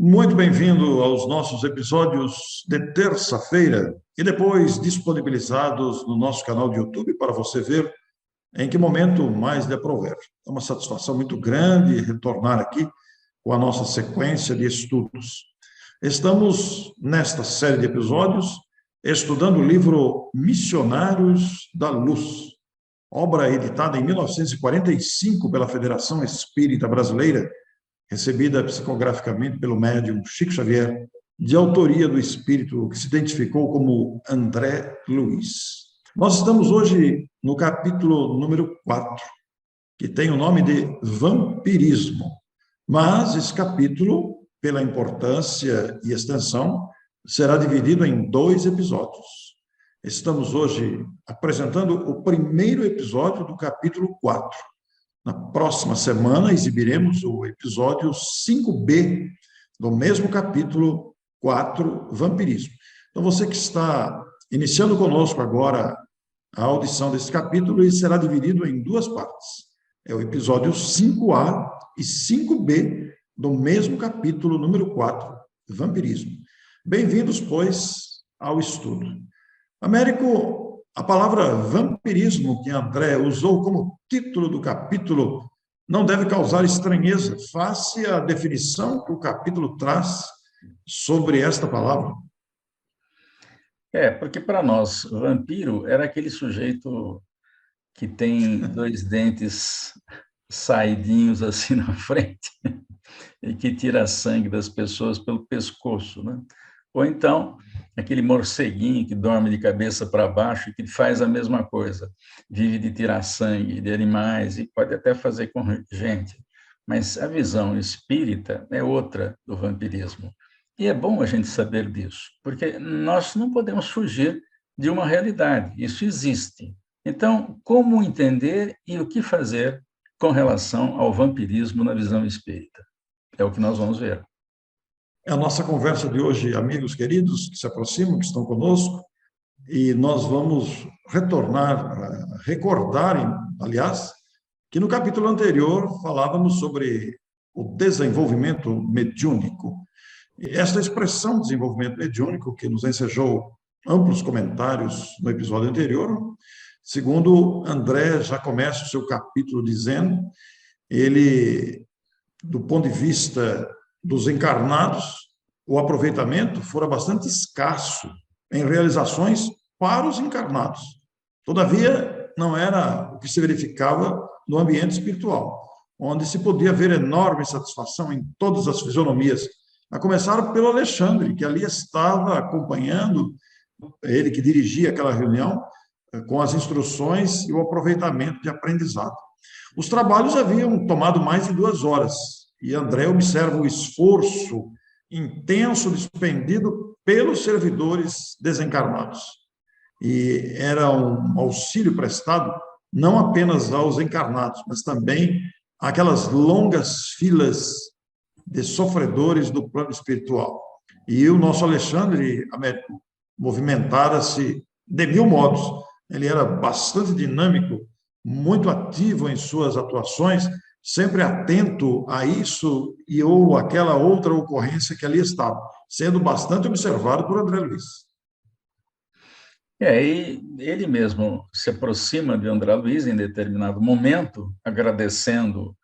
Muito bem-vindo aos nossos episódios de terça-feira e depois disponibilizados no nosso canal de YouTube para você ver em que momento mais lhe aprouver. É uma satisfação muito grande retornar aqui com a nossa sequência de estudos. Estamos, nesta série de episódios, estudando o livro Missionários da Luz, obra editada em 1945 pela Federação Espírita Brasileira, recebida psicograficamente pelo médium Chico Xavier, de autoria do espírito que se identificou como André Luiz. Nós estamos hoje no capítulo número 4, que tem o nome de Vampirismo. Mas esse capítulo, pela importância e extensão, será dividido em 2 episódios. Estamos hoje apresentando o primeiro episódio do capítulo 4. Na próxima semana, exibiremos o episódio 5B do mesmo capítulo 4, Vampirismo. Então, você que está iniciando conosco agora a audição desse capítulo, ele será dividido em 2 partes. É o episódio 5A e 5B do mesmo capítulo número 4, Vampirismo. Bem-vindos, pois, ao estudo. Américo, a palavra vampirismo que André usou como título do capítulo não deve causar estranheza, face à definição que o capítulo traz sobre esta palavra. Porque para nós, vampiro era aquele sujeito que tem 2 dentes saidinhos assim na frente e que tira sangue das pessoas pelo pescoço, né? Ou então, aquele morceguinho que dorme de cabeça para baixo e que faz a mesma coisa, vive de tirar sangue de animais e pode até fazer com gente. Mas a visão espírita é outra do vampirismo. E é bom a gente saber disso, porque nós não podemos fugir de uma realidade, isso existe. Então, como entender e o que fazer com relação ao vampirismo na visão espírita? É o que nós vamos ver. É a nossa conversa de hoje, amigos queridos que se aproximam, que estão conosco, e nós vamos recordarem, aliás, que no capítulo anterior falávamos sobre o desenvolvimento mediúnico. E esta expressão desenvolvimento mediúnico, que nos ensejou amplos comentários no episódio anterior, segundo André já começa o seu capítulo dizendo, ele, do ponto de vista dos encarnados, o aproveitamento fora bastante escasso em realizações para os encarnados. Todavia, não era o que se verificava no ambiente espiritual, onde se podia ver enorme satisfação em todas as fisionomias, a começar pelo Alexandre, que ali estava acompanhando, ele que dirigia aquela reunião, com as instruções e o aproveitamento de aprendizado. Os trabalhos haviam tomado mais de 2 horas, e André observa o esforço intenso despendido pelos servidores desencarnados. E era um auxílio prestado não apenas aos encarnados, mas também àquelas longas filas de sofredores do plano espiritual. E o nosso Alexandre, Américo, movimentara-se de 1000 modos. Ele era bastante dinâmico, muito ativo em suas atuações, sempre atento a isso e ou aquela outra ocorrência que ali estava, sendo bastante observado por André Luiz. E ele mesmo se aproxima de André Luiz em determinado momento, agradecendo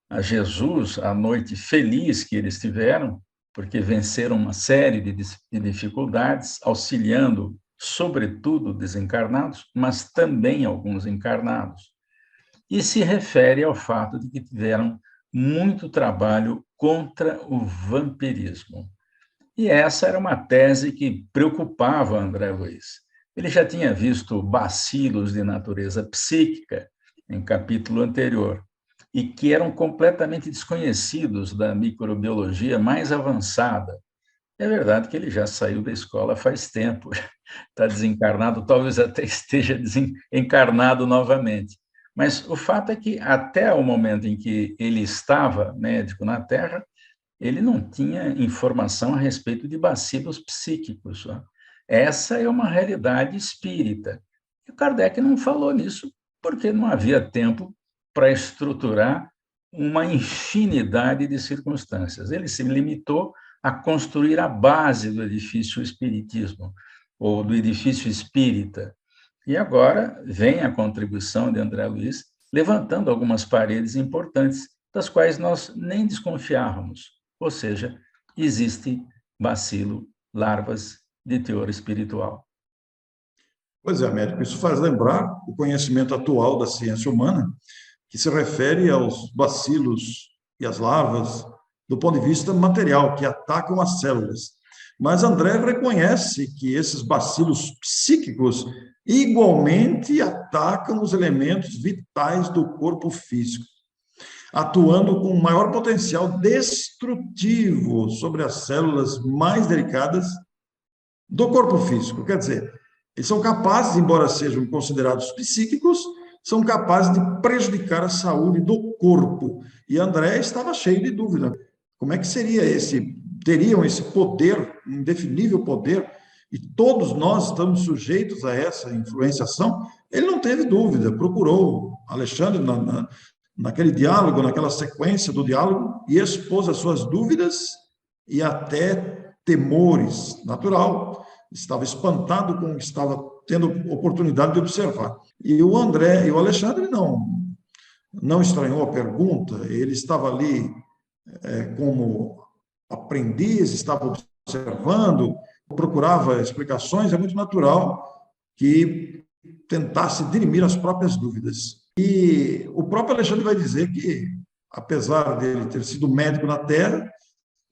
a Jesus a noite feliz que eles tiveram, porque venceram uma série de dificuldades, auxiliando, sobretudo, desencarnados, mas também alguns encarnados. E se refere ao fato de que tiveram muito trabalho contra o vampirismo. E essa era uma tese que preocupava André Luiz. Ele já tinha visto bacilos de natureza psíquica em capítulo anterior, e que eram completamente desconhecidos da microbiologia mais avançada. É verdade que ele já saiu da escola faz tempo, está desencarnado, talvez até esteja desencarnado novamente. Mas o fato é que, até o momento em que ele estava médico na Terra, ele não tinha informação a respeito de bacilos psíquicos. Essa é uma realidade espírita. E o Kardec não falou nisso porque não havia tempo para estruturar uma infinidade de circunstâncias. Ele se limitou a construir a base do edifício espiritismo, ou do edifício espírita. E agora vem a contribuição de André Luiz, levantando algumas paredes importantes, das quais nós nem desconfiávamos. Ou seja, existe bacilo, larvas de teor espiritual. Pois é, Américo, isso faz lembrar o conhecimento atual da ciência humana, que se refere aos bacilos e às larvas do ponto de vista material, que atacam as células. Mas André reconhece que esses bacilos psíquicos igualmente atacam os elementos vitais do corpo físico, atuando com maior potencial destrutivo sobre as células mais delicadas do corpo físico. Quer dizer, eles são capazes, embora sejam considerados psíquicos, são capazes de prejudicar a saúde do corpo. E André estava cheio de dúvida. Como é que teriam esse poder, indefinível poder, e todos nós estamos sujeitos a essa influenciação? Ele não teve dúvida, procurou Alexandre naquele diálogo, naquela sequência do diálogo, e expôs as suas dúvidas e até temores. Natural, estava espantado com o que estava tendo oportunidade de observar. E o André e o Alexandre não estranhou a pergunta, ele estava ali como aprendiz, estava observando, procurava explicações, é muito natural que tentasse dirimir as próprias dúvidas. E o próprio Alexandre vai dizer que, apesar dele ter sido médico na Terra,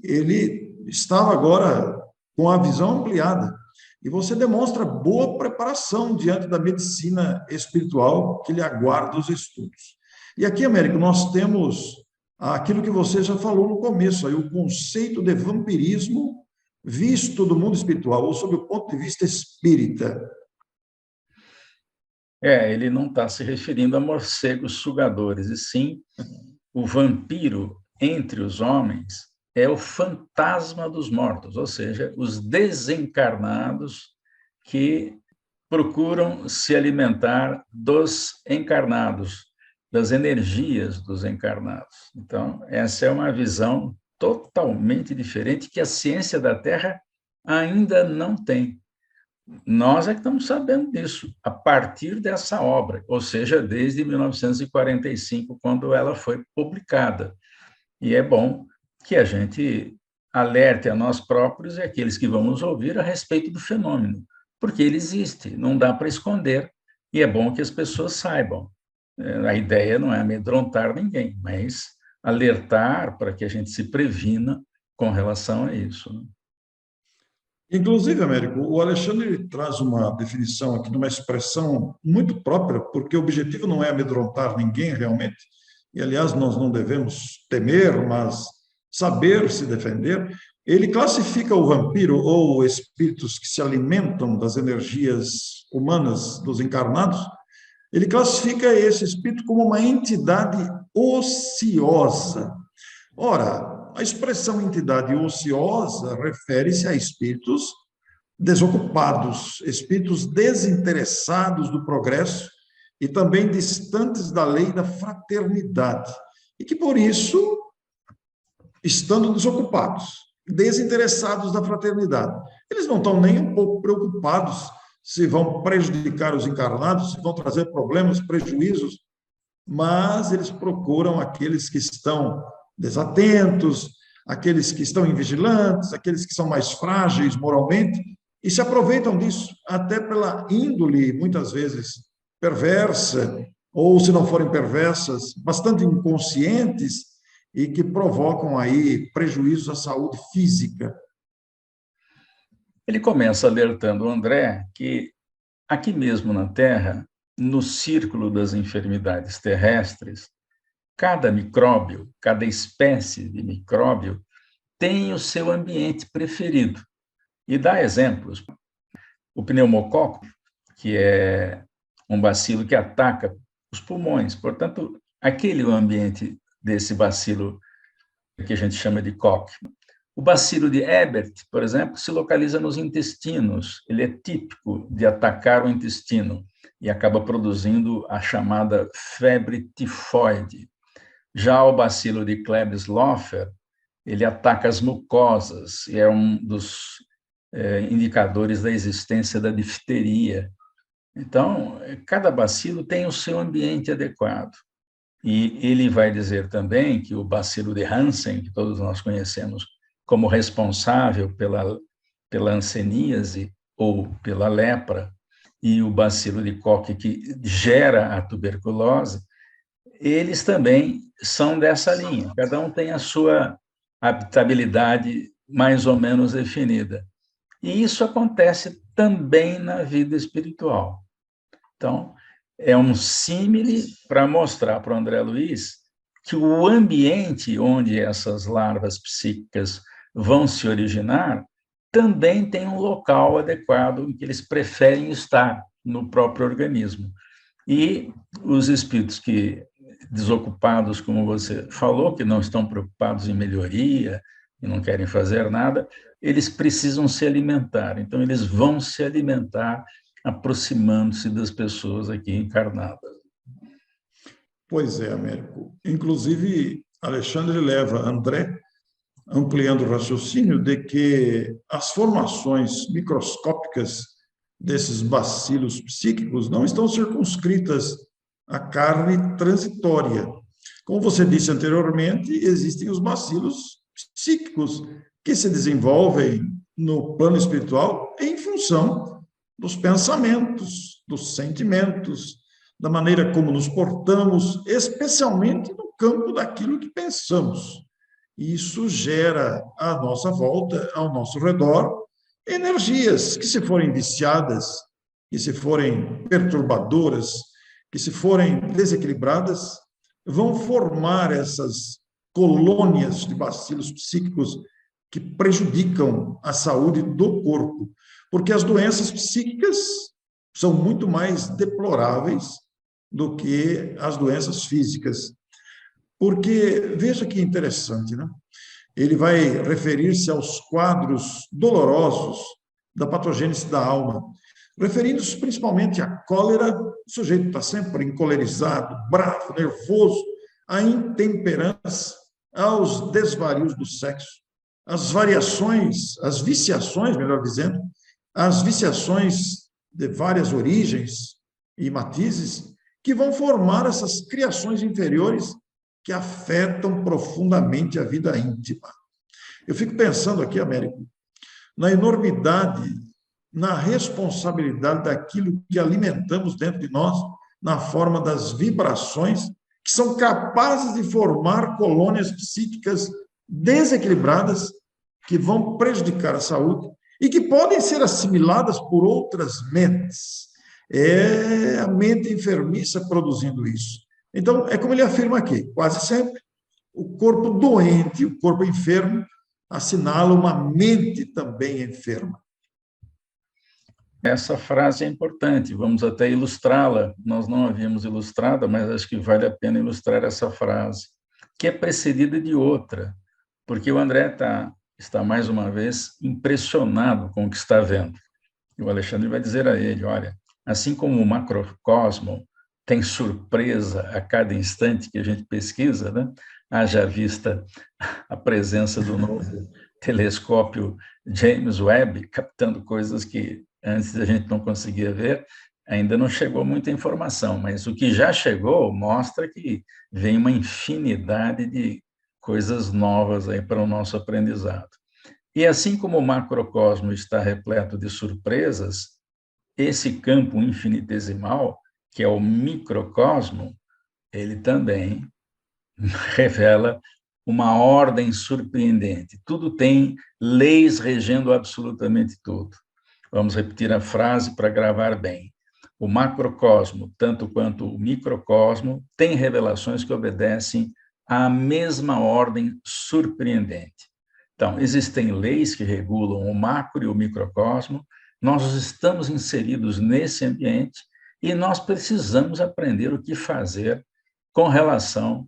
ele estava agora com a visão ampliada. E você demonstra boa preparação diante da medicina espiritual que lhe aguarda os estudos. E aqui, Américo, nós temos aquilo que você já falou no começo, aí, o conceito de vampirismo visto do mundo espiritual, ou sob o ponto de vista espírita. Ele não está se referindo a morcegos sugadores, e sim o vampiro entre os homens é o fantasma dos mortos, ou seja, os desencarnados que procuram se alimentar dos encarnados, das energias dos encarnados. Então, essa é uma visão totalmente diferente que a ciência da Terra ainda não tem. Nós é que estamos sabendo disso a partir dessa obra, ou seja, desde 1945, quando ela foi publicada. E é bom que a gente alerte a nós próprios e aqueles que vão nos ouvir a respeito do fenômeno, porque ele existe, não dá para esconder, e é bom que as pessoas saibam. A ideia não é amedrontar ninguém, mas alertar para que a gente se previna com relação a isso. Inclusive, Américo, o Alexandre traz uma definição aqui de uma expressão muito própria, porque o objetivo não é amedrontar ninguém realmente, e aliás nós não devemos temer, mas saber se defender. Ele classifica o vampiro ou espíritos que se alimentam das energias humanas dos encarnados, ele classifica esse espírito como uma entidade ociosa. Ora, a expressão entidade ociosa refere-se a espíritos desocupados, espíritos desinteressados do progresso e também distantes da lei da fraternidade. E que, por isso, estando desocupados, desinteressados da fraternidade, eles não estão nem um pouco preocupados se vão prejudicar os encarnados, se vão trazer problemas, prejuízos, mas eles procuram aqueles que estão desatentos, aqueles que estão invigilantes, aqueles que são mais frágeis moralmente, e se aproveitam disso, até pela índole, muitas vezes, perversa, ou, se não forem perversas, bastante inconscientes, e que provocam aí prejuízos à saúde física. Ele começa alertando o André que aqui mesmo na Terra, no círculo das enfermidades terrestres, cada micróbio, cada espécie de micróbio tem o seu ambiente preferido. E dá exemplos. O pneumococo, que é um bacilo que ataca os pulmões, portanto, aquele é o ambiente desse bacilo que a gente chama de coque. O bacilo de Ebert, por exemplo, se localiza nos intestinos. Ele é típico de atacar o intestino e acaba produzindo a chamada febre tifoide. Já o bacilo de Klebsiella, ele ataca as mucosas e é um dos indicadores da existência da difteria. Então, cada bacilo tem o seu ambiente adequado. E ele vai dizer também que o bacilo de Hansen, que todos nós conhecemos como responsável pela hanseníase ou pela lepra, e o bacilo de Koch, que gera a tuberculose, eles também são dessa linha. Cada um tem a sua habitabilidade mais ou menos definida. E isso acontece também na vida espiritual. Então, é um símile para mostrar para o André Luiz que o ambiente onde essas larvas psíquicas vão se originar também tem um local adequado em que eles preferem estar no próprio organismo. E os espíritos que, desocupados, como você falou, que não estão preocupados em melhoria e não querem fazer nada, eles precisam se alimentar. Então, eles vão se alimentar aproximando-se das pessoas aqui encarnadas. Pois é, Américo. Inclusive, Alexandre leva André ampliando o raciocínio de que as formações microscópicas desses bacilos psíquicos não estão circunscritas à carne transitória. Como você disse anteriormente, existem os bacilos psíquicos que se desenvolvem no plano espiritual em função dos pensamentos, dos sentimentos, da maneira como nos portamos, especialmente no campo daquilo que pensamos. Isso gera à nossa volta, ao nosso redor, energias que, se forem viciadas, que se forem perturbadoras, que se forem desequilibradas, vão formar essas colônias de bacilos psíquicos que prejudicam a saúde do corpo, porque as doenças psíquicas são muito mais deploráveis do que as doenças físicas. Porque, veja que interessante, né? Ele vai referir-se aos quadros dolorosos da patogênese da alma, referindo-se principalmente à cólera. O sujeito está sempre encolerizado, bravo, nervoso, à intemperança, aos desvarios do sexo, às variações, às viciações, melhor dizendo, às viciações de várias origens e matizes, que vão formar essas criações inferiores que afetam profundamente a vida íntima. Eu fico pensando aqui, Américo, na enormidade, na responsabilidade daquilo que alimentamos dentro de nós, na forma das vibrações, que são capazes de formar colônias psíquicas desequilibradas, que vão prejudicar a saúde e que podem ser assimiladas por outras mentes. É a mente enfermiça produzindo isso. Então, é como ele afirma aqui, quase sempre, o corpo doente, o corpo enfermo, assinala uma mente também enferma. Essa frase é importante, vamos até ilustrá-la. Nós não havíamos ilustrado, mas acho que vale a pena ilustrar essa frase, que é precedida de outra, porque o André está mais uma vez impressionado com o que está vendo. E o Alexandre vai dizer a ele, olha, assim como o macrocosmo tem surpresa a cada instante que a gente pesquisa, né? Haja vista a presença do novo telescópio James Webb, captando coisas que antes a gente não conseguia ver, ainda não chegou muita informação, mas o que já chegou mostra que vem uma infinidade de coisas novas aí para o nosso aprendizado. E assim como o macrocosmo está repleto de surpresas, esse campo infinitesimal, que é o microcosmo, ele também revela uma ordem surpreendente. Tudo tem leis regendo absolutamente tudo. Vamos repetir a frase para gravar bem. O macrocosmo, tanto quanto o microcosmo, tem revelações que obedecem à mesma ordem surpreendente. Então, existem leis que regulam o macro e o microcosmo, nós estamos inseridos nesse ambiente e nós precisamos aprender o que fazer com relação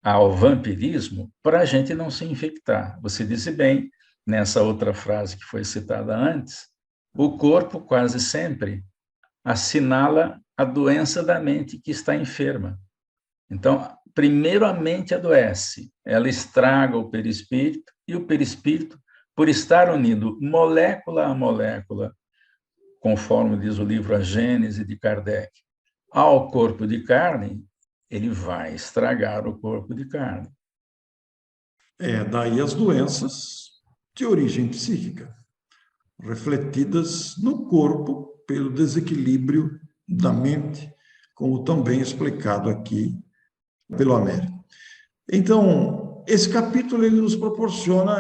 ao vampirismo para a gente não se infectar. Você disse bem, nessa outra frase que foi citada antes, o corpo quase sempre assinala a doença da mente que está enferma. Então, primeiro a mente adoece, ela estraga o perispírito, e o perispírito, por estar unido molécula a molécula, conforme diz o livro A Gênese de Kardec, ao corpo de carne, ele vai estragar o corpo de carne. Daí as doenças de origem psíquica, refletidas no corpo pelo desequilíbrio da mente, como também explicado aqui pelo Américo. Então, esse capítulo ele nos proporciona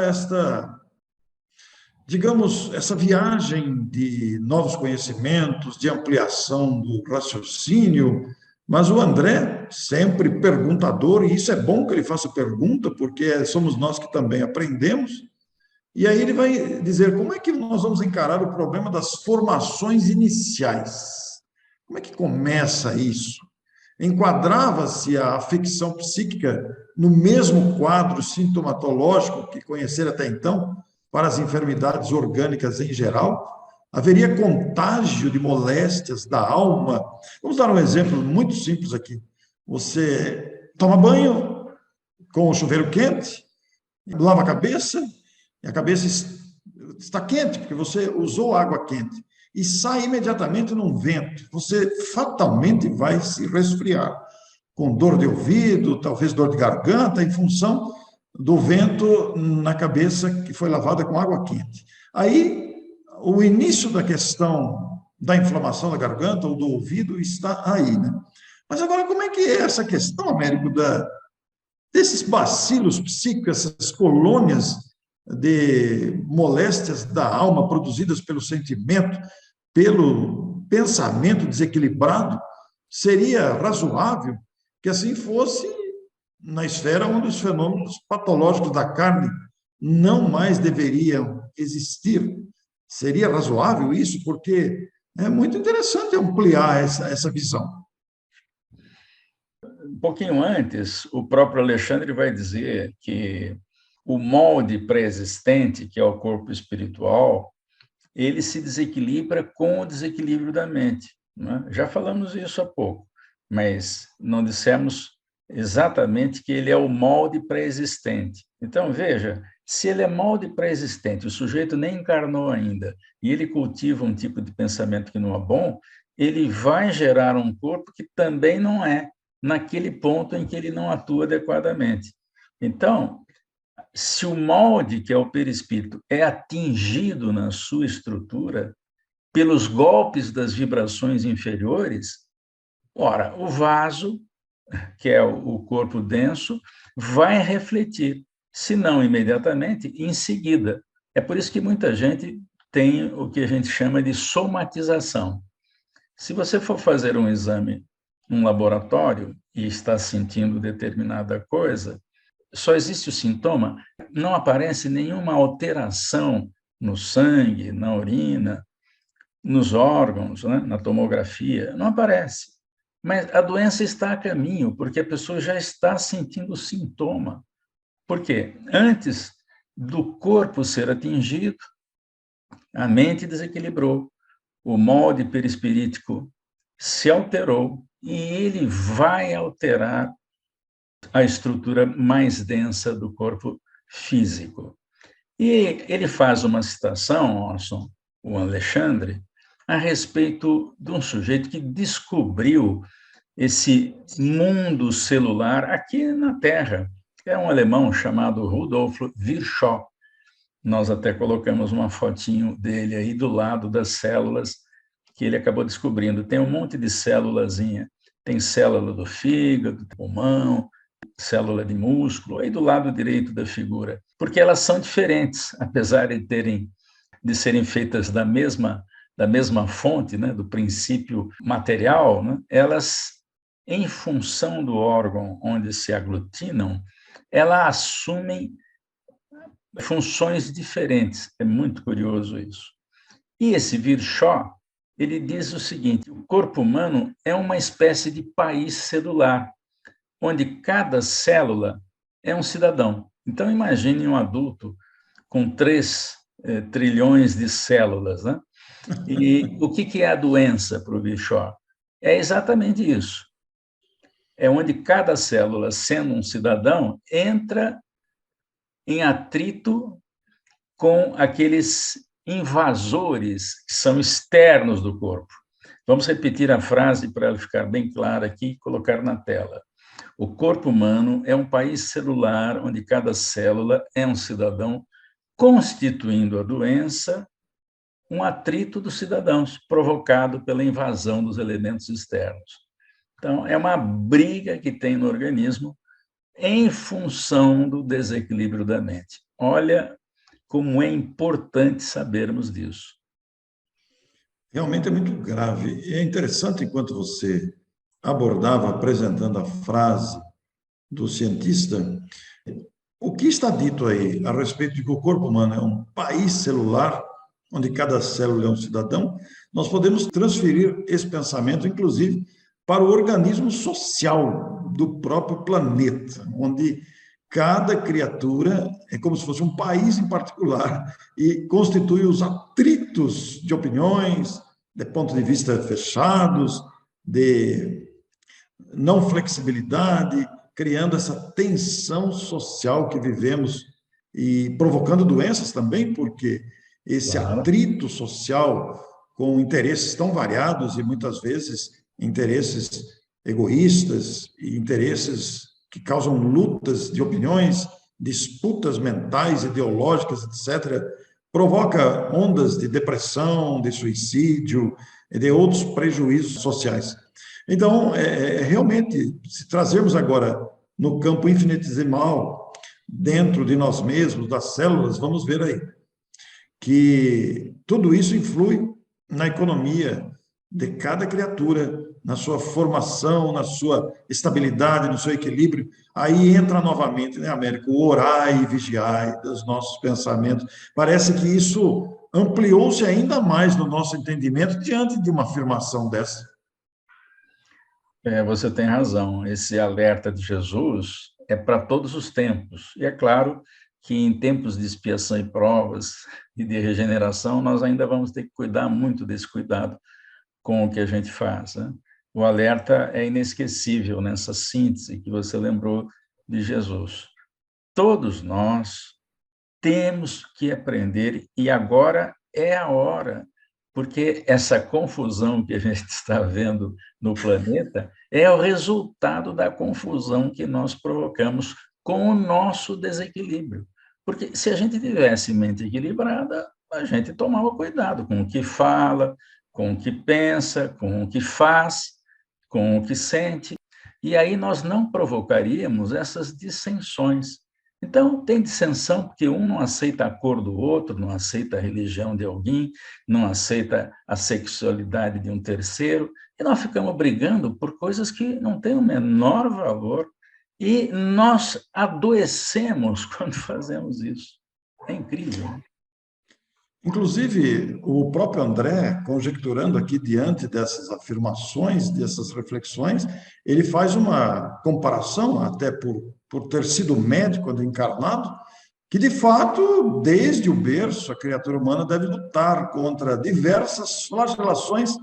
digamos, essa viagem de novos conhecimentos, de ampliação do raciocínio, mas o André, sempre perguntador, e isso é bom que ele faça pergunta, porque somos nós que também aprendemos, e aí ele vai dizer como é que nós vamos encarar o problema das formações iniciais. Como é que começa isso? Enquadrava-se a afecção psíquica no mesmo quadro sintomatológico que conhecera até então para as enfermidades orgânicas em geral? Haveria contágio de moléstias da alma? Vamos dar um exemplo muito simples aqui. Você toma banho com o chuveiro quente, lava a cabeça, e a cabeça está quente, porque você usou água quente, e sai imediatamente num vento. Você fatalmente vai se resfriar, com dor de ouvido, talvez dor de garganta, em função do vento na cabeça que foi lavada com água quente. Aí, o início da questão da inflamação da garganta ou do ouvido está aí, né? Mas agora, como é que é essa questão, Américo, desses bacilos psíquicos, essas colônias de moléstias da alma produzidas pelo sentimento, pelo pensamento desequilibrado? Seria razoável que assim fosse na esfera onde os fenômenos patológicos da carne não mais deveriam existir. Seria razoável isso? Porque é muito interessante ampliar essa visão. Um pouquinho antes, o próprio Alexandre vai dizer que o molde pré-existente, que é o corpo espiritual, ele se desequilibra com o desequilíbrio da mente. Né? Já falamos isso há pouco, mas não dissemos exatamente que ele é o molde pré-existente. Então, veja, se ele é molde pré-existente, o sujeito nem encarnou ainda, e ele cultiva um tipo de pensamento que não é bom, ele vai gerar um corpo que também não é, naquele ponto em que ele não atua adequadamente. Então, se o molde, que é o perispírito, é atingido na sua estrutura pelos golpes das vibrações inferiores, ora, o vaso, que é o corpo denso, vai refletir, se não imediatamente, em seguida. É por isso que muita gente tem o que a gente chama de somatização. Se você for fazer um exame num laboratório e está sentindo determinada coisa, só existe o sintoma, não aparece nenhuma alteração no sangue, na urina, nos órgãos, né, na tomografia, não aparece. Mas a doença está a caminho, porque a pessoa já está sentindo o sintoma. Por quê? Antes do corpo ser atingido, a mente desequilibrou, o molde perispirítico se alterou e ele vai alterar a estrutura mais densa do corpo físico. E ele faz uma citação, Orson, o Alexandre, a respeito de um sujeito que descobriu esse mundo celular aqui na Terra. É um alemão chamado Rudolf Virchow. Nós até colocamos uma fotinho dele aí do lado das células que ele acabou descobrindo. Tem um monte de célulazinha. Tem célula do fígado, do pulmão, célula de músculo, aí do lado direito da figura, porque elas são diferentes, apesar de serem feitas da mesma fonte, né, do princípio material, né, elas, em função do órgão onde se aglutinam, elas assumem funções diferentes. É muito curioso isso. E esse Virchow, ele diz o seguinte: o corpo humano é uma espécie de país celular, onde cada célula é um cidadão. Então, imagine um adulto com 3 trilhões de células. Né? E o que é a doença para o Virchow? É exatamente isso. é onde cada célula, sendo um cidadão, entra em atrito com aqueles invasores que são externos do corpo. Vamos repetir a frase para ela ficar bem clara aqui e colocar na tela. O corpo humano é um país celular onde cada célula é um cidadão, constituindo a doença um atrito dos cidadãos, provocado pela invasão dos elementos externos. Então, é uma briga que tem no organismo em função do desequilíbrio da mente. Olha como é importante sabermos disso. Realmente é muito grave. É interessante, enquanto você abordava, apresentando a frase do cientista, o que está dito aí a respeito de que o corpo humano é um país celular, onde cada célula é um cidadão, nós podemos transferir esse pensamento, inclusive, para o organismo social do próprio planeta, onde cada criatura é como se fosse um país em particular e constitui os atritos de opiniões, de pontos de vista fechados, de não flexibilidade, criando essa tensão social que vivemos e provocando doenças também, porque esse atrito social com interesses tão variados e muitas vezes interesses egoístas e interesses que causam lutas de opiniões, disputas mentais, ideológicas, etc., provoca ondas de depressão, de suicídio e de outros prejuízos sociais. Então, realmente, se trazermos agora no campo infinitesimal, dentro de nós mesmos, das células, vamos ver aí que tudo isso influi na economia de cada criatura, na sua formação, na sua estabilidade, no seu equilíbrio. Aí entra novamente, né, Américo, o orai e vigiai dos nossos pensamentos. Parece que isso ampliou-se ainda mais no nosso entendimento diante de uma afirmação dessa. Você tem razão. Esse alerta de Jesus é para todos os tempos. E é claro que em tempos de expiação e provas e de regeneração, nós ainda vamos ter que cuidar muito desse cuidado com o que a gente faz, né? O alerta é inesquecível nessa síntese que você lembrou de Jesus. Todos nós temos que aprender, e agora é a hora, porque essa confusão que a gente está vendo no planeta é o resultado da confusão que nós provocamos com o nosso desequilíbrio. Porque se a gente tivesse mente equilibrada, a gente tomava cuidado com o que fala, com o que pensa, com o que faz, com o que sente, e aí nós não provocaríamos essas dissensões. Então, tem dissensão porque um não aceita a cor do outro, não aceita a religião de alguém, não aceita a sexualidade de um terceiro, e nós ficamos brigando por coisas que não têm o menor valor, e nós adoecemos quando fazemos isso. É incrível, né? Inclusive, o próprio André, conjecturando aqui diante dessas afirmações, dessas reflexões, ele faz uma comparação, até por ter sido médico quando encarnado, que, de fato, desde o berço, a criatura humana deve lutar contra diversas flagelações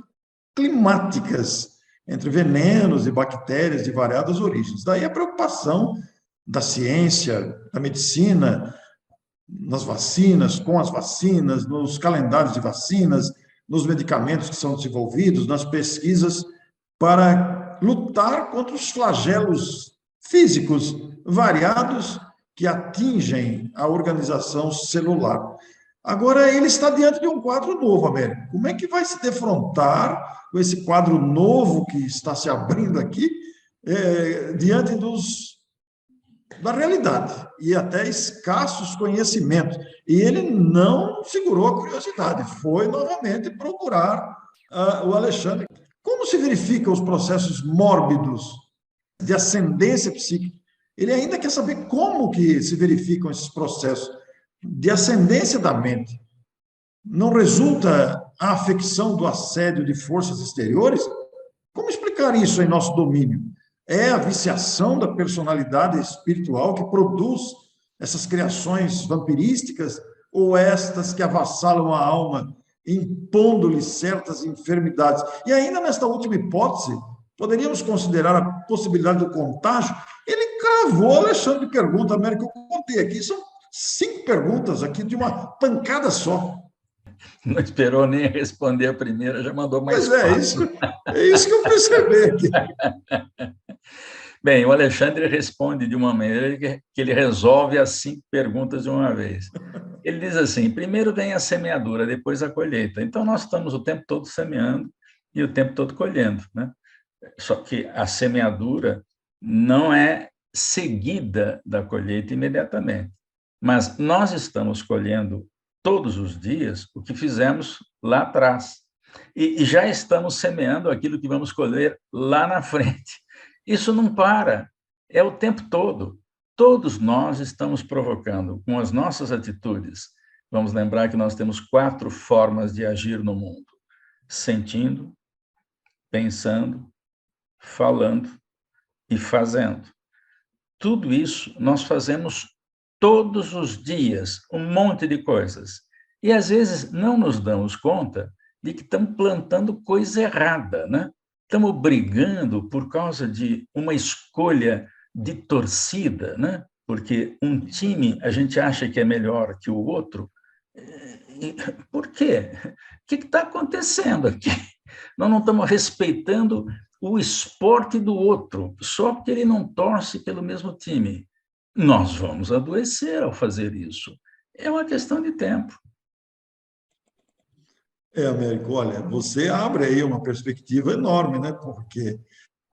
climáticas, entre venenos e bactérias de variadas origens. Daí a preocupação da ciência, da medicina, nas vacinas, com as vacinas, nos calendários de vacinas, nos medicamentos que são desenvolvidos, nas pesquisas, para lutar contra os flagelos físicos variados que atingem a organização celular. Agora, ele está diante de um quadro novo, Américo. Como é que vai se defrontar com esse quadro novo que está se abrindo aqui, diante da realidade e até escassos conhecimentos? E ele não segurou a curiosidade, foi novamente procurar o Alexandre. Como se verificam os processos mórbidos de ascendência psíquica? Ele ainda quer saber como que se verificam esses processos de ascendência da mente. Não resulta a afecção do assédio de forças exteriores? Como explicar isso em nosso domínio? É a viciação da personalidade espiritual que produz essas criações vampirísticas ou estas que avassalam a alma, impondo-lhe certas enfermidades? E ainda nesta última hipótese, poderíamos considerar possibilidade do contágio, ele cravou Alexandre de pergunta, Américo, eu contei aqui, são 5 perguntas aqui de uma pancada só. Não esperou nem responder a primeira, já mandou mais Pois 4. é isso que eu percebi aqui. Bem, o Alexandre responde de uma maneira que ele resolve as 5 perguntas de uma vez. Ele diz assim: primeiro vem a semeadura, depois a colheita. Então, nós estamos o tempo todo semeando e o tempo todo colhendo, né? Só que a semeadura não é seguida da colheita imediatamente. Mas nós estamos colhendo todos os dias o que fizemos lá atrás. E já estamos semeando aquilo que vamos colher lá na frente. Isso não para, é o tempo todo. Todos nós estamos provocando, com as nossas atitudes. Vamos lembrar que nós temos 4 formas de agir no mundo: sentindo, pensando, falando e fazendo. Tudo isso nós fazemos todos os dias, um monte de coisas. E às vezes não nos damos conta de que estamos plantando coisa errada, né? Estamos brigando por causa de uma escolha de torcida, né? Porque um time a gente acha que é melhor que o outro. Por quê? O que está acontecendo aqui? Nós não estamos respeitando o esporte do outro, só porque ele não torce pelo mesmo time. Nós vamos adoecer ao fazer isso. É uma questão de tempo. Américo, olha, você abre aí uma perspectiva enorme, né? Porque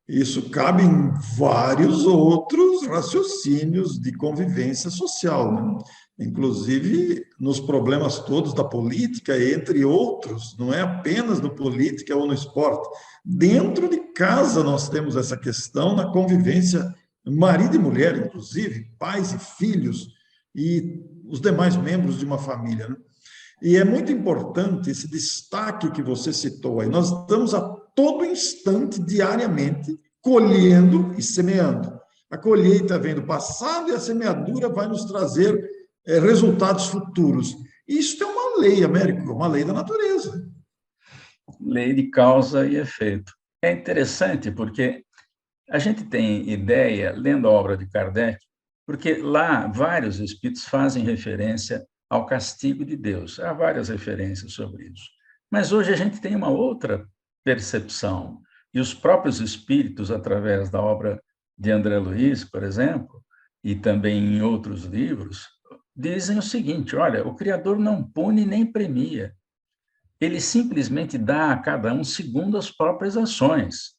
isso cabe em vários outros raciocínios de convivência social, né? Inclusive nos problemas todos da política, entre outros, não é apenas no política ou no esporte. Dentro de casa nós temos essa questão na convivência marido e mulher, inclusive, pais e filhos e os demais membros de uma família, né? E é muito importante esse destaque que você citou aí. Nós estamos a todo instante, diariamente, colhendo e semeando. A colheita vem do passado e a semeadura vai nos trazer resultados futuros. Isso é uma lei, Américo, uma lei da natureza. Lei de causa e efeito. É interessante porque a gente tem ideia, lendo a obra de Kardec, porque lá vários espíritos fazem referência ao castigo de Deus. Há várias referências sobre isso. Mas hoje a gente tem uma outra percepção. E os próprios espíritos, através da obra de André Luiz, por exemplo, e também em outros livros, dizem o seguinte: olha, o Criador não pune nem premia. Ele simplesmente dá a cada um segundo as próprias ações.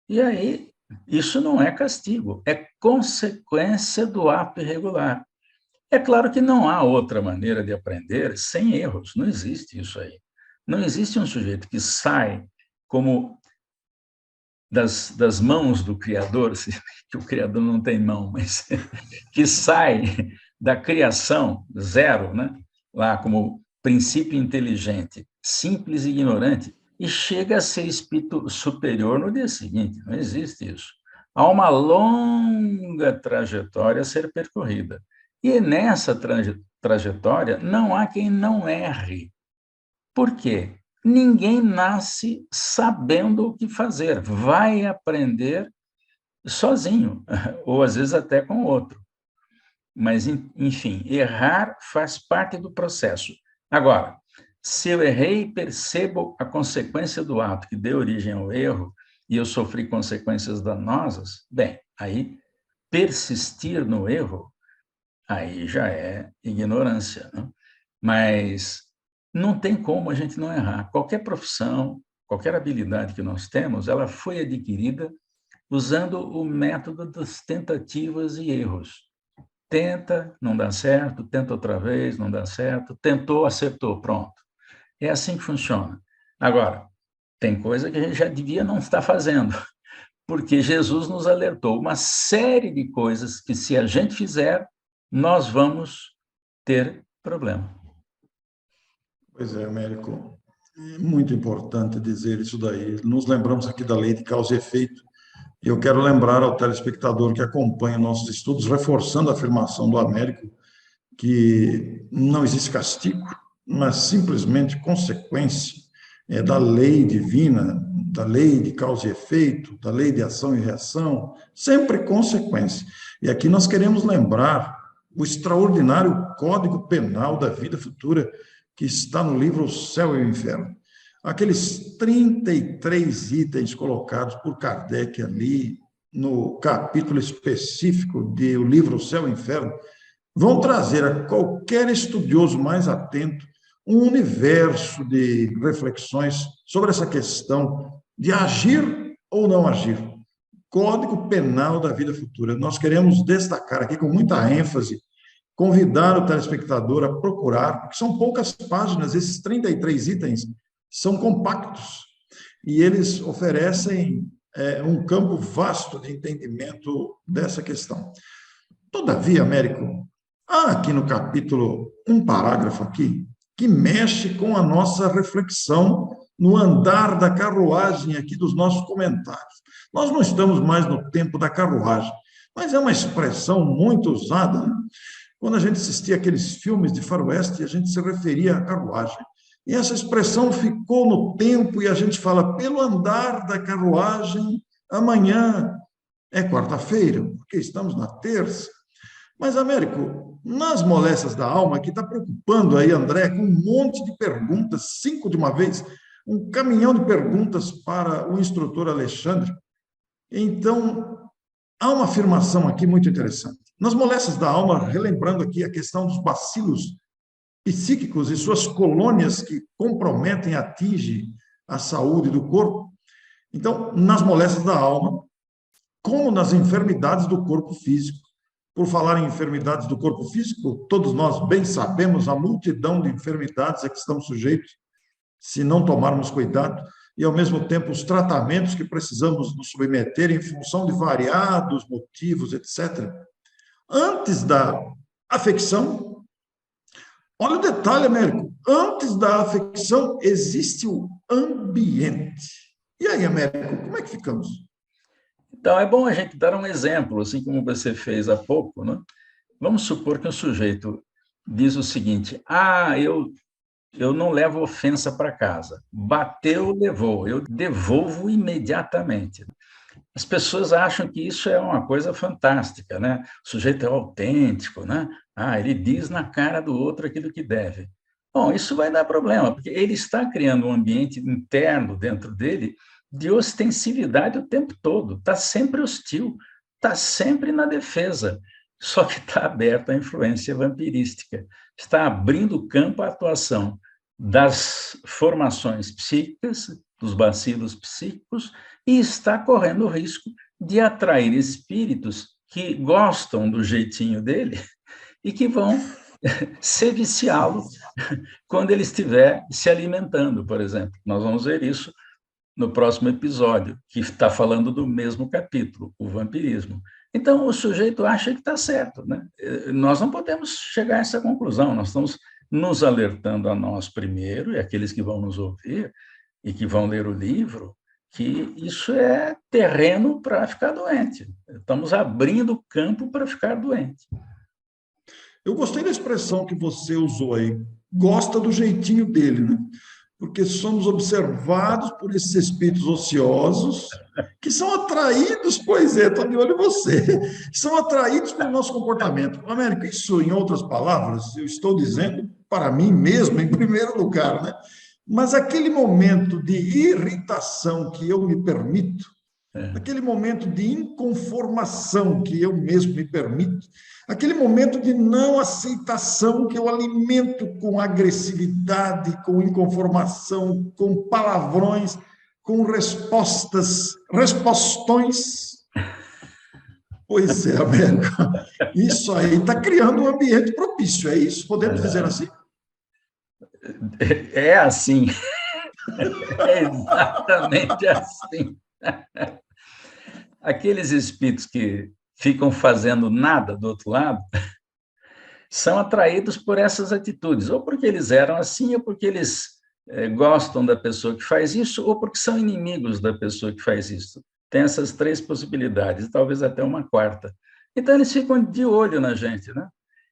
E aí, isso não é castigo, é consequência do ato irregular. É claro que não há outra maneira de aprender sem erros, não existe isso aí. Não existe um sujeito que sai como das mãos do Criador, que o Criador não tem mão, mas que sai da criação zero, né? Lá como princípio inteligente, simples e ignorante, e chega a ser espírito superior no dia seguinte. Não existe isso. Há uma longa trajetória a ser percorrida. E nessa trajetória não há quem não erre. Por quê? Ninguém nasce sabendo o que fazer, vai aprender sozinho, ou às vezes até com outro. Mas, enfim, errar faz parte do processo. Agora, se eu errei e percebo a consequência do ato que deu origem ao erro, e eu sofri consequências danosas, bem, aí persistir no erro, aí já é ignorância, né? Mas não tem como a gente não errar. Qualquer profissão, qualquer habilidade que nós temos, ela foi adquirida usando o método das tentativas e erros. Tenta, não dá certo, tenta outra vez, não dá certo, tentou, acertou, pronto. É assim que funciona. Agora, tem coisa que a gente já devia não estar fazendo, porque Jesus nos alertou uma série de coisas que, se a gente fizer, nós vamos ter problema. Pois é, Américo, é muito importante dizer isso daí. Nos lembramos aqui da lei de causa e efeito. E eu quero lembrar ao telespectador que acompanha nossos estudos, reforçando a afirmação do Américo, que não existe castigo, mas simplesmente consequência da lei divina, da lei de causa e efeito, da lei de ação e reação, sempre consequência. E aqui nós queremos lembrar o extraordinário Código Penal da Vida Futura, que está no livro O Céu e o Inferno. Aqueles 33 itens colocados por Kardec ali, no capítulo específico do livro O Céu e o Inferno, vão trazer a qualquer estudioso mais atento um universo de reflexões sobre essa questão de agir ou não agir. Código Penal da Vida Futura. Nós queremos destacar aqui com muita ênfase, convidar o telespectador a procurar, porque são poucas páginas, esses 33 itens são compactos e eles oferecem um campo vasto de entendimento dessa questão. Todavia, Américo, há aqui no capítulo um parágrafo aqui que mexe com a nossa reflexão no andar da carruagem aqui dos nossos comentários. Nós não estamos mais no tempo da carruagem, mas é uma expressão muito usada, né? Quando a gente assistia aqueles filmes de faroeste, a gente se referia à carruagem. E essa expressão ficou no tempo e a gente fala, pelo andar da carruagem, amanhã é quarta-feira, porque estamos na terça. Mas, Américo, nas moléstias da alma, que está preocupando aí, André, com um monte de perguntas, 5 de uma vez, um caminhão de perguntas para o instrutor Alexandre. Então, há uma afirmação aqui muito interessante. Nas moléstias da alma, relembrando aqui a questão dos bacilos psíquicos e suas colônias que comprometem e atingem a saúde do corpo. Então, nas moléstias da alma, como nas enfermidades do corpo físico, por falar em enfermidades do corpo físico, todos nós bem sabemos a multidão de enfermidades a que estamos sujeitos, se não tomarmos cuidado, e, ao mesmo tempo, os tratamentos que precisamos nos submeter em função de variados motivos, etc. Antes da afecção, olha o detalhe, Américo, antes da afecção existe o ambiente. E aí, Américo, como é que ficamos? Então, é bom a gente dar um exemplo, assim como você fez há pouco, né? Vamos supor que o sujeito diz o seguinte, eu não levo ofensa para casa. Bateu, levou. Eu devolvo imediatamente. As pessoas acham que isso é uma coisa fantástica, né? O sujeito é autêntico, né? Ele diz na cara do outro aquilo que deve. Bom, isso vai dar problema, porque ele está criando um ambiente interno dentro dele de ostensividade o tempo todo. Está sempre hostil, está sempre na defesa. Só que está aberta à influência vampirística. Está abrindo campo à atuação das formações psíquicas, dos bacilos psíquicos, e está correndo o risco de atrair espíritos que gostam do jeitinho dele e que vão seviciá-lo quando ele estiver se alimentando, por exemplo. Nós vamos ver isso no próximo episódio, que está falando do mesmo capítulo, o vampirismo. Então, o sujeito acha que está certo, né? Nós não podemos chegar a essa conclusão, nós estamos nos alertando a nós primeiro, e aqueles que vão nos ouvir e que vão ler o livro, que isso é terreno para ficar doente. Estamos abrindo campo para ficar doente. Eu gostei da expressão que você usou aí, gosta do jeitinho dele, né? Porque somos observados por esses espíritos ociosos que são atraídos, pois é, estou de olho em você, são atraídos pelo nosso comportamento. Américo, isso, em outras palavras, eu estou dizendo para mim mesmo, em primeiro lugar, né? Mas aquele momento de irritação que eu me permito, aquele momento de inconformação que eu mesmo me permito, aquele momento de não aceitação que eu alimento com agressividade, com inconformação, com palavrões, com respostões. Pois é, Américo, isso aí está criando um ambiente propício, é isso? Podemos dizer assim? É assim, é exatamente assim. Aqueles espíritos que ficam fazendo nada do outro lado são atraídos por essas atitudes, ou porque eles eram assim, ou porque eles gostam da pessoa que faz isso, ou porque são inimigos da pessoa que faz isso. Tem essas 3 possibilidades, talvez até uma quarta. Então, eles ficam de olho na gente, né?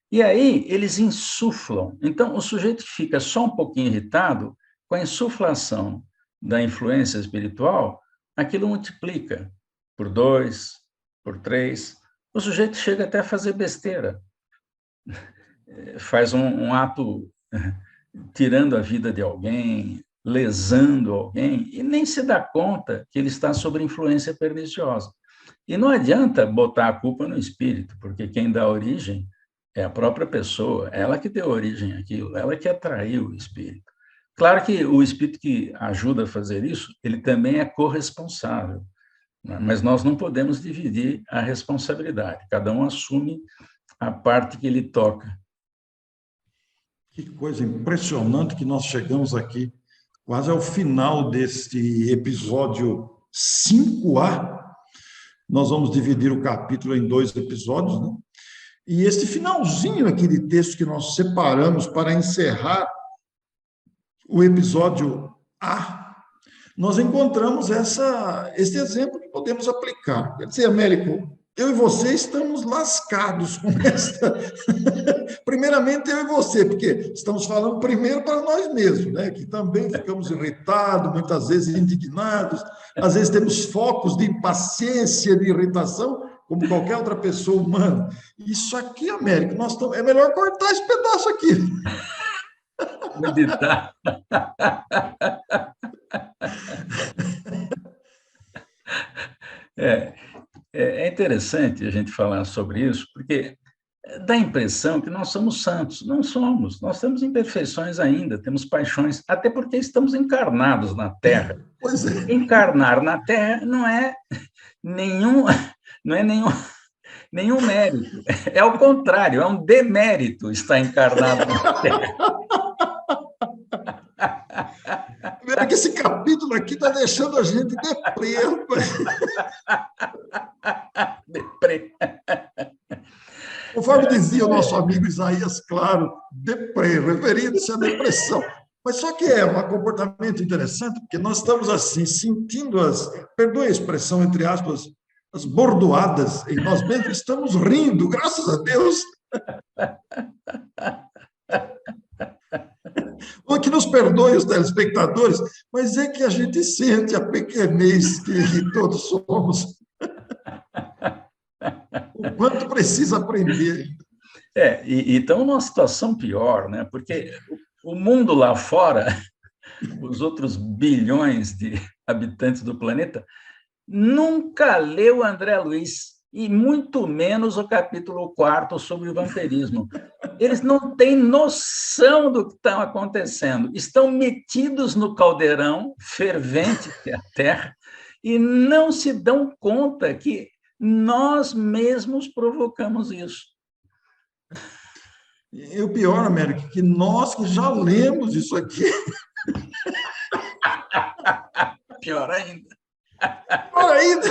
E aí, eles insuflam. Então, o sujeito fica só um pouquinho irritado com a insuflação da influência espiritual, aquilo multiplica por 2, por 3. O sujeito chega até a fazer besteira, faz um ato tirando a vida de alguém, lesando alguém, e nem se dá conta que ele está sob influência perniciosa. E não adianta botar a culpa no espírito, porque quem dá origem é a própria pessoa, ela que deu origem àquilo, ela que atraiu o espírito. Claro que o espírito que ajuda a fazer isso, ele também é corresponsável, né? Mas nós não podemos dividir a responsabilidade, cada um assume a parte que lhe toca. Que coisa impressionante que nós chegamos aqui, quase ao final deste episódio 5A. Nós vamos dividir o capítulo em 2 episódios, né? E este finalzinho aqui de texto que nós separamos para encerrar o episódio A, nós encontramos esse exemplo que podemos aplicar. Quer dizer, Américo, eu e você estamos lascados com esta. Primeiramente, eu e você, porque estamos falando primeiro para nós mesmos, né? Que também ficamos irritados, muitas vezes indignados, às vezes temos focos de impaciência, de irritação, como qualquer outra pessoa humana. Isso aqui, Américo, é melhor cortar esse pedaço aqui. Meditar. É interessante a gente falar sobre isso, porque dá a impressão que nós somos santos. Não somos. Nós temos imperfeições ainda, temos paixões, até porque estamos encarnados na Terra. Pois é. Encarnar na Terra não é nenhum mérito. É o contrário, é um demérito estar encarnado na Terra. Que esse capítulo aqui está deixando a gente deprê. Deprê. Conforme dizia o nosso amigo Isaías, claro, deprê, referindo-se à depressão. Mas só que é um comportamento interessante, porque nós estamos assim, sentindo perdoe a expressão, entre aspas, as bordoadas em nós mesmos, estamos rindo, graças a Deus. Ou que nos perdoe os telespectadores, mas é que a gente sente a pequenez que todos somos. O quanto precisa aprender. E estamos numa situação pior, né? Porque o mundo lá fora, os outros bilhões de habitantes do planeta, nunca leu André Luiz, e muito menos o capítulo 4 sobre o vampirismo. Eles não têm noção do que está acontecendo. Estão metidos no caldeirão fervente que é a Terra e não se dão conta que nós mesmos provocamos isso. E o pior, Américo, que nós que já lemos isso aqui. Pior ainda. Pior ainda.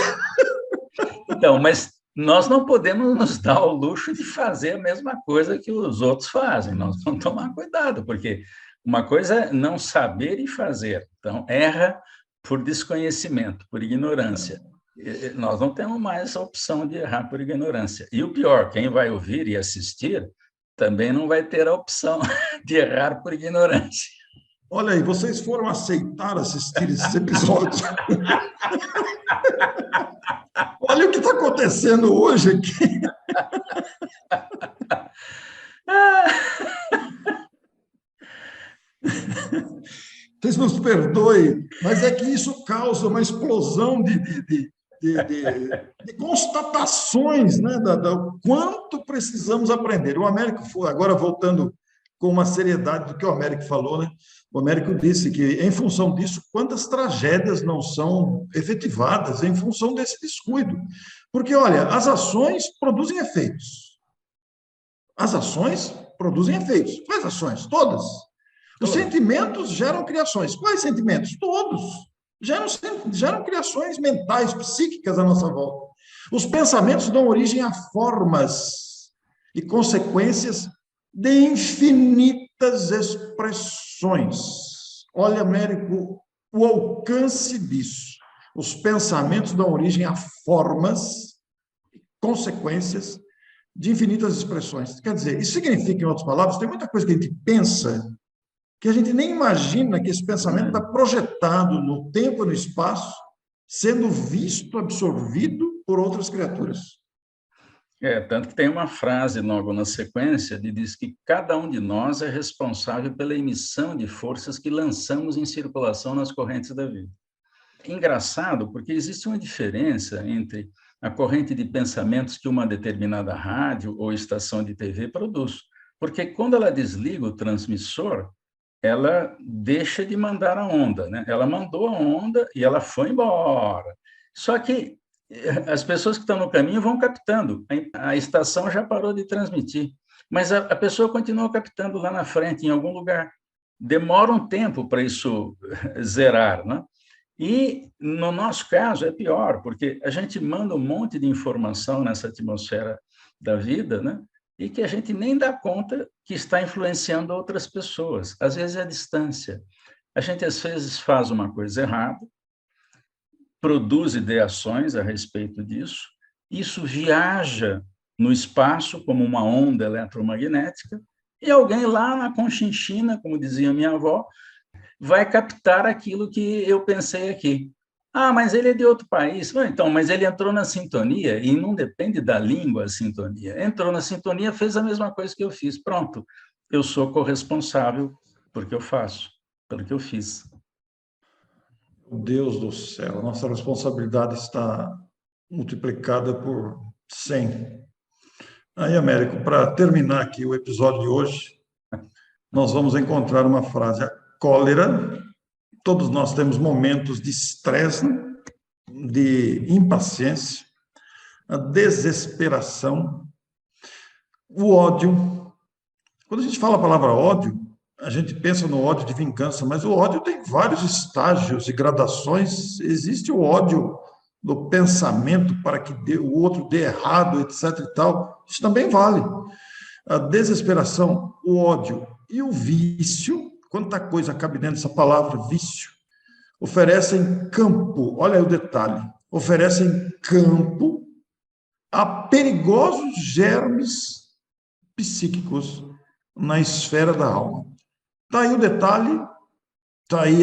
Então, mas nós não podemos nos dar o luxo de fazer a mesma coisa que os outros fazem. Nós vamos tomar cuidado, porque uma coisa é não saber e fazer. Então, erra por desconhecimento, por ignorância. Nós não temos mais essa opção de errar por ignorância. E o pior, quem vai ouvir e assistir também não vai ter a opção de errar por ignorância. Olha aí, vocês foram aceitar assistir esses episódios. Olha o que está acontecendo hoje aqui. Vocês nos perdoem, mas é que isso causa uma explosão de constatações, né, do quanto precisamos aprender. O Américo, agora voltando com uma seriedade do que o Américo falou, né? O Américo disse que, em função disso, quantas tragédias não são efetivadas em função desse descuido. Porque, olha, as ações produzem efeitos. As ações produzem efeitos. Quais ações? Todas. Os sentimentos geram criações. Quais sentimentos? Todos. Geram criações mentais, psíquicas à nossa volta. Os pensamentos dão origem a formas e consequências de infinitas expressões. Olha, Américo, o alcance disso. Os pensamentos dão origem a formas e consequências de infinitas expressões. Quer dizer, isso significa, em outras palavras, tem muita coisa que a gente pensa que a gente nem imagina que esse pensamento está projetado no tempo e no espaço sendo visto, absorvido por outras criaturas. Tanto que tem uma frase logo na sequência que diz que cada um de nós é responsável pela emissão de forças que lançamos em circulação nas correntes da vida. Engraçado, porque existe uma diferença entre a corrente de pensamentos que uma determinada rádio ou estação de TV produz. Porque quando ela desliga o transmissor, ela deixa de mandar a onda, né? Ela mandou a onda e ela foi embora. Só que as pessoas que estão no caminho vão captando. A estação já parou de transmitir, mas a pessoa continua captando lá na frente, em algum lugar. Demora um tempo para isso zerar, né? E, no nosso caso, é pior, porque a gente manda um monte de informação nessa atmosfera da vida, né? E que a gente nem dá conta que está influenciando outras pessoas. Às vezes é a distância. A gente, às vezes, faz uma coisa errada, produz ideações a respeito disso, isso viaja no espaço como uma onda eletromagnética, e alguém lá na Conchinchina, como dizia minha avó, vai captar aquilo que eu pensei aqui. Ah, mas ele é de outro país. Então, mas ele entrou na sintonia, e não depende da língua a sintonia. Entrou na sintonia, fez a mesma coisa que eu fiz. Pronto, eu sou corresponsável porque eu faço, pelo que eu fiz. Deus do céu, nossa responsabilidade está multiplicada por 100. Aí, Américo, para terminar aqui o episódio de hoje, nós vamos encontrar uma frase: a cólera. Todos nós temos momentos de estresse, né? De impaciência, a desesperação, o ódio. Quando a gente fala a palavra ódio, a gente pensa no ódio de vingança, mas o ódio tem vários estágios e gradações. Existe o ódio do pensamento para que o outro dê errado, etc. e tal. Isso também vale. A desesperação, o ódio e o vício, quanta coisa cabe dentro dessa palavra, vício, oferecem campo, olha aí o detalhe, oferecem campo a perigosos germes psíquicos na esfera da alma. Está aí o detalhe, está aí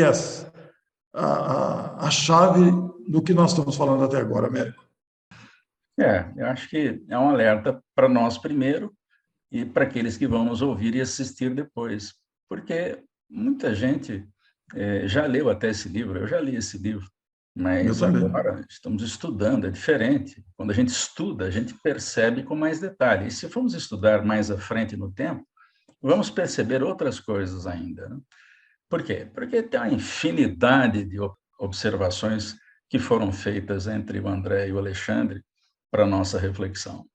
a chave do que nós estamos falando até agora, Américo. Eu acho que é um alerta para nós primeiro e para aqueles que vão nos ouvir e assistir depois, porque muita gente já leu até esse livro, eu já li esse livro, mas agora estamos estudando, é diferente. Quando a gente estuda, a gente percebe com mais detalhe. E se formos estudar mais à frente no tempo, vamos perceber outras coisas ainda, né? Por quê? Porque tem uma infinidade de observações que foram feitas entre o André e o Alexandre para a nossa reflexão.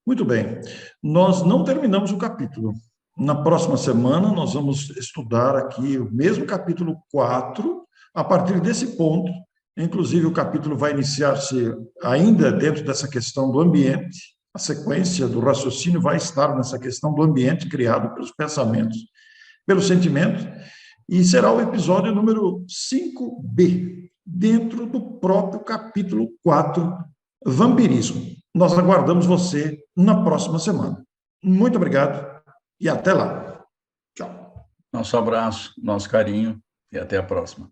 Muito bem. Nós não terminamos o capítulo. Na próxima semana, nós vamos estudar aqui o mesmo capítulo 4, a partir desse ponto. Inclusive, o capítulo vai iniciar-se ainda dentro dessa questão do ambiente. A sequência do raciocínio vai estar nessa questão do ambiente criado pelos pensamentos, pelos sentimentos, e será o episódio número 5B, dentro do próprio capítulo 4, Vampirismo. Nós aguardamos você na próxima semana. Muito obrigado e até lá. Tchau. Nosso abraço, nosso carinho e até a próxima.